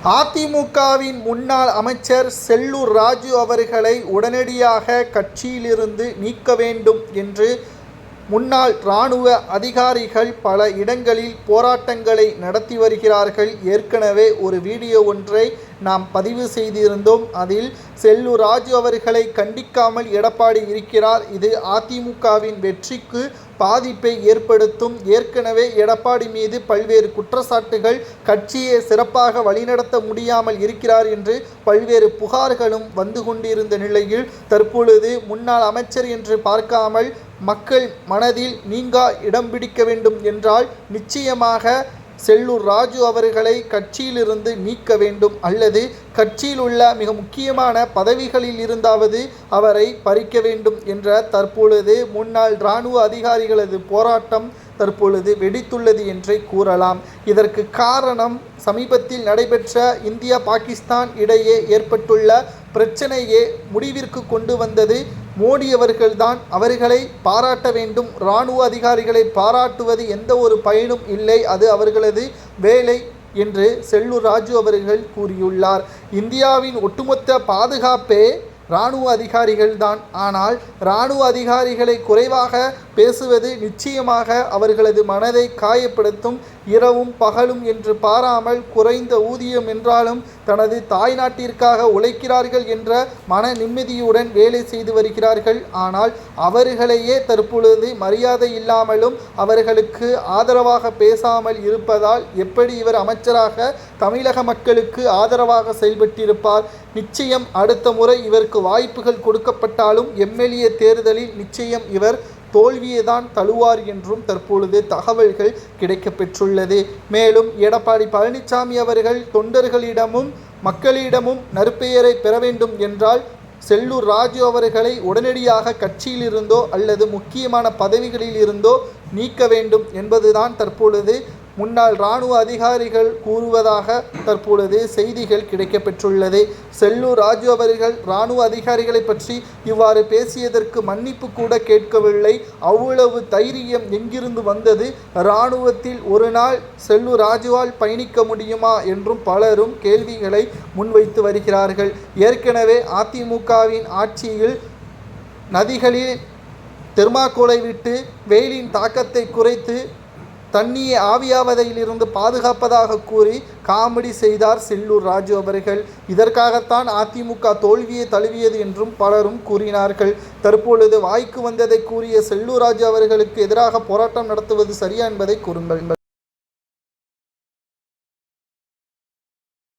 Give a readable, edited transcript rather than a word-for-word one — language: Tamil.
அதிமுகவின் முன்னாள் அமைச்சர் செல்லூர் ராஜு அவர்களை உடனடியாக கட்சியிலிருந்து நீக்க வேண்டும் என்று முன்னாள் இராணுவ அதிகாரிகள் பல இடங்களில் போராட்டங்களை நடத்தி வருகிறார்கள். ஏற்கனவே ஒரு வீடியோ ஒன்றை நாம் பதிவு செய்திருந்தோம். அதில் செல்லூர் ராஜு அவர்களை கண்டிக்காமல் எடப்பாடி இருக்கிறார். இது அதிமுகவின் வெற்றிக்கு பாதிப்பை ஏற்படுத்தும். ஏற்கனவே எடப்பாடி மீது பல்வேறு குற்றச்சாட்டுகள், கட்சியை சிறப்பாக வழிநடத்த முடியாமல் இருக்கிறார் என்று பல்வேறு புகார்களும் வந்து கொண்டிருந்த நிலையில் தற்பொழுது முன்னாள் அமைச்சர் என்று பார்க்காமல் மக்கள் மனதில் நீங்கா இடம் பிடிக்க வேண்டும் என்றால் நிச்சயமாக செல்லூர் ராஜு அவர்களை கட்சியிலிருந்து நீக்க வேண்டும், அல்லது கட்சியில் உள்ள மிக முக்கியமான பதவிகளில் இருந்தாவது அவரை பறிக்க வேண்டும் என்ற தற்பொழுது முன்னாள் இராணுவ அதிகாரிகளது போராட்டம் தற்பொழுது வெடித்துள்ளது என்றே கூறலாம். இதற்கு காரணம் சமீபத்தில் நடைபெற்ற இந்தியா பாகிஸ்தான் இடையே ஏற்பட்டுள்ள பிரச்சனையே முடிவிற்கு கொண்டு வந்தது மோடி அவர்கள்தான். அவர்களை பாராட்ட வேண்டும். இராணுவ அதிகாரிகளை பாராட்டுவது எந்த ஒரு பயனும் இல்லை, அது அவர்களது வேலை என்று செல்லூர் ராஜு அவர்கள் கூறியுள்ளார். இந்தியாவின் ஒட்டுமொத்த பாதுகாப்பே இராணுவ அதிகாரிகள்தான். ஆனால் இராணுவ அதிகாரிகளை குறைவாக பேசுவது நிச்சயமாக அவர்களது மனதை காயப்படுத்தும். இரவும் பகலும் என்று பாராமல் குறைந்த ஊதியம் என்றாலும் தனது தாய்நாட்டிற்காக உழைக்கிறார்கள் என்ற மன நிம்மதியுடன் வேலை செய்து வருகிறார்கள். ஆனால் அவர்களையே தற்பொழுது மரியாதை இல்லாமலும் அவர்களுக்கு ஆதரவாக பேசாமல் இருப்பதால் எப்படி இவர் அமைச்சராக தமிழக மக்களுக்கு ஆதரவாக செயல்பட்டிருப்பார்? நிச்சயம் அடுத்த முறை இவருக்கு வாய்ப்புகள் கொடுக்கப்பட்டாலும் எம்எல்ஏ தேர்தலில் நிச்சயம் இவர் தோல்வியை தான் தழுவார் என்றும் தற்பொழுது தகவல்கள் கிடைக்கப்பெற்றுள்ளது. மேலும் எடப்பாடி பழனிசாமி அவர்கள் தொண்டர்களிடமும் மக்களிடமும் நற்பெயரை பெற வேண்டும் என்றால் செல்லூர் ராஜு அவர்களை உடனடியாக கட்சியிலிருந்தோ அல்லது முக்கியமான பதவிகளில் இருந்தோ நீக்க வேண்டும் என்பதுதான் தற்பொழுது முன்னாள் இராணுவ அதிகாரிகள் கூறுவதாக தற்பொழுது செய்திகள் கிடைக்கப்பெற்றுள்ளது. செல்லூர் ராஜு அவர்கள் இராணுவ அதிகாரிகளை பற்றி இவ்வாறு பேசியதற்கு மன்னிப்பு கூட கேட்கவில்லை. அவ்வளவு தைரியம் எங்கிருந்து வந்தது? இராணுவத்தில் ஒரு நாள் செல்லூர் ராஜுவால் பயணிக்க முடியுமா என்றும் பலரும் கேள்விகளை முன்வைத்து வருகிறார்கள். ஏற்கனவே அதிமுகவின் ஆட்சியில் நதிகளில் தெர்மாக்கோலை விட்டு வெயிலின் தாக்கத்தை குறைத்து தண்ணியை ஆவியாவதையிலிருந்து பாதுகாப்பதாக கூறி காமெடி செய்தார் செல்லூர் ராஜு அவர்கள். இதற்காகத்தான் அதிமுக தோல்வியை தழுவியது என்றும் பலரும் கூறினார்கள். தற்பொழுது வாய்க்கு வந்ததை கூறிய செல்லூர் ராஜு அவர்களுக்கு எதிராக போராட்டம் நடத்துவது சரியா என்பதை கூறுங்கள்.